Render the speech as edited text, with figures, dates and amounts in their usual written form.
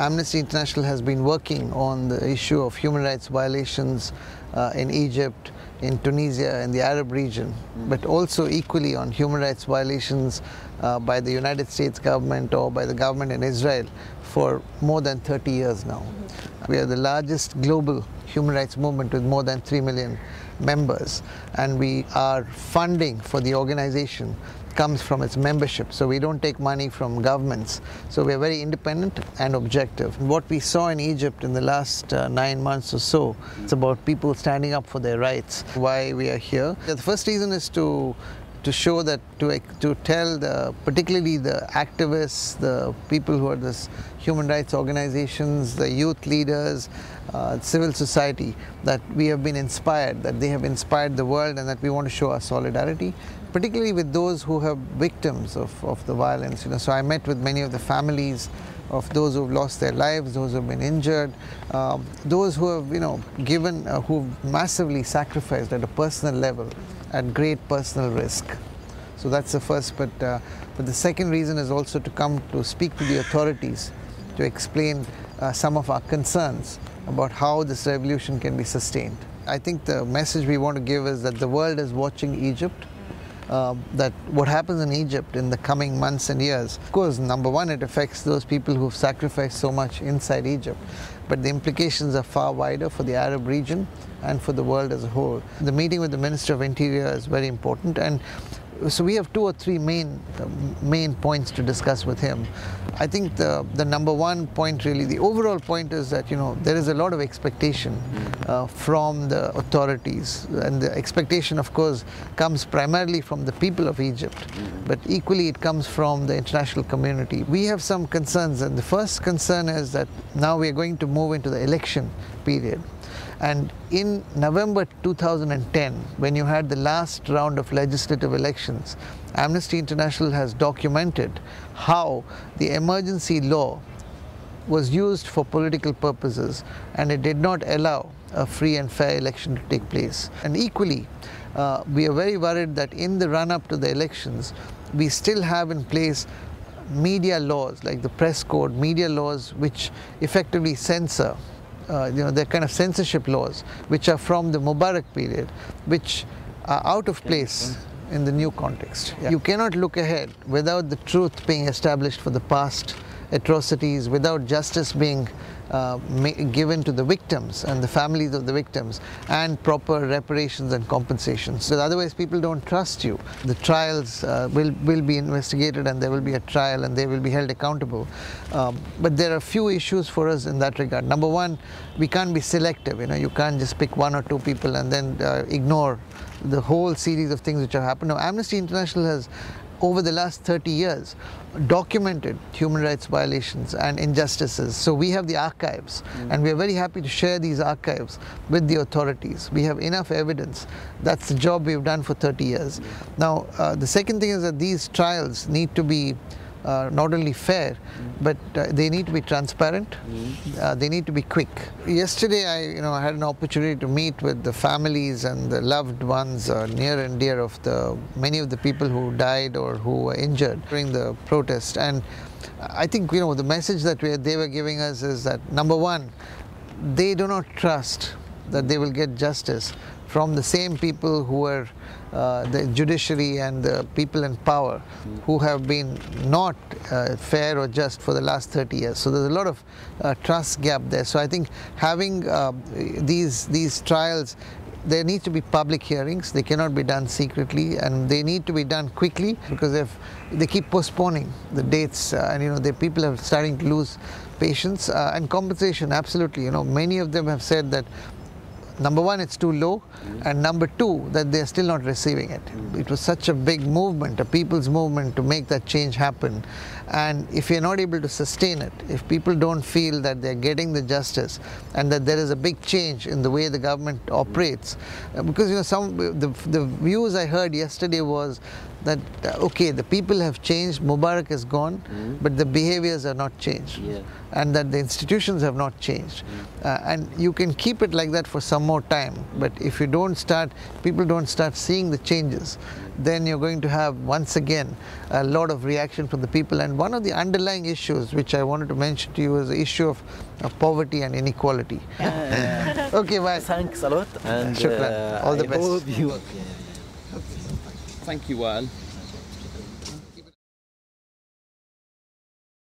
Amnesty International has been working on the issue of human rights violations in Egypt, in Tunisia, in the Arab region, but also equally on human rights violations by the United States government or by the government in Israel for more than 30 years now. We are the largest global human rights movement with more than 3 million members, and our funding for the organization comes from its membership, so we don't take money from governments, so we are very independent and objective. What we saw in Egypt in the last 9 months or so, it's about people standing up for their rights. Why we are here? The first reason is to show that, to tell particularly the activists, the people who are this human rights organizations, the youth leaders, civil society, that we have been inspired, that they have inspired the world, and that we want to show our solidarity, particularly with those who have victims of the violence. So I met with many of the families of those who have lost their lives, those who have been injured, those who have who've massively sacrificed at a personal level, at great personal risk. So that's the first, but the second reason is also to come to speak to the authorities, to explain some of our concerns about how this revolution can be sustained. I think the message we want to give is that the world is watching Egypt, that what happens in Egypt in the coming months and years, of course, number one, it affects those people who've sacrificed so much inside Egypt, but the implications are far wider for the Arab region and for the world as a whole. The meeting with the Minister of Interior is very important, and so we have 2 or 3 main points to discuss with him. I think the number one point, really, the overall point is that there is a lot of expectation from the authorities, and the expectation, of course, comes primarily from the people of Egypt, but equally it comes from the international community. We have some concerns, and the first concern is that now we are going to move into the election period. And in November 2010, when you had the last round of legislative elections, Amnesty International has documented how the emergency law was used for political purposes, and it did not allow a free and fair election to take place. And equally, we are very worried that in the run-up to the elections, we still have in place media laws, like the press code, media laws, which effectively censor. They're kind of censorship laws, which are from the Mubarack period, which are out of place in the new context. You cannot look ahead without the truth being established for the past atrocities, without justice being given to the victims and the families of the victims, and proper reparations and compensations. So otherwise people don't trust you. The trials will be investigated, and there will be a trial, and they will be held accountable. But there are few issues for us in that regard. Number one, we can't be selective. You can't just pick 1 or 2 people and then ignore the whole series of things which have happened. Now, Amnesty International has, over the last 30 years, documented human rights violations and injustices. So we have the archives, and we are very happy to share these archives with the authorities. We have enough evidence. That's the job we've done for 30 years. Now, the second thing is that these trials need to be not only fair, but they need to be transparent. They need to be quick. Yesterday, I had an opportunity to meet with the families and the loved ones near and dear of many of the people who died or who were injured during the protest. And I think the message that they were giving us is that, number one, they do not trust that they will get justice from the same people who were the judiciary and the people in power, who have been not fair or just for the last 30 years. So there's a lot of trust gap there. So I think having these trials, there needs to be public hearings. They cannot be done secretly, and they need to be done quickly, because if they keep postponing the dates, and the people are starting to lose patience. And compensation, absolutely. Many of them have said that, number one, it's too low, and number two, that they're still not receiving it. It was such a big movement, a people's movement, to make that change happen. And if you're not able to sustain it, if people don't feel that they're getting the justice, and that there is a big change in the way the government operates, because the views I heard yesterday was that okay, the people have changed, Mubarak is gone, but the behaviors are not changed, and that the institutions have not changed. And you can keep it like that for some more time. But if you don't start, people don't start seeing the changes, then you're going to have once again a lot of reaction from the people. And one of the underlying issues which I wanted to mention to you is the issue of poverty and inequality. Okay, bye. Thanks a lot, and Shukran. All the best. Hope you... Thank you, Wael.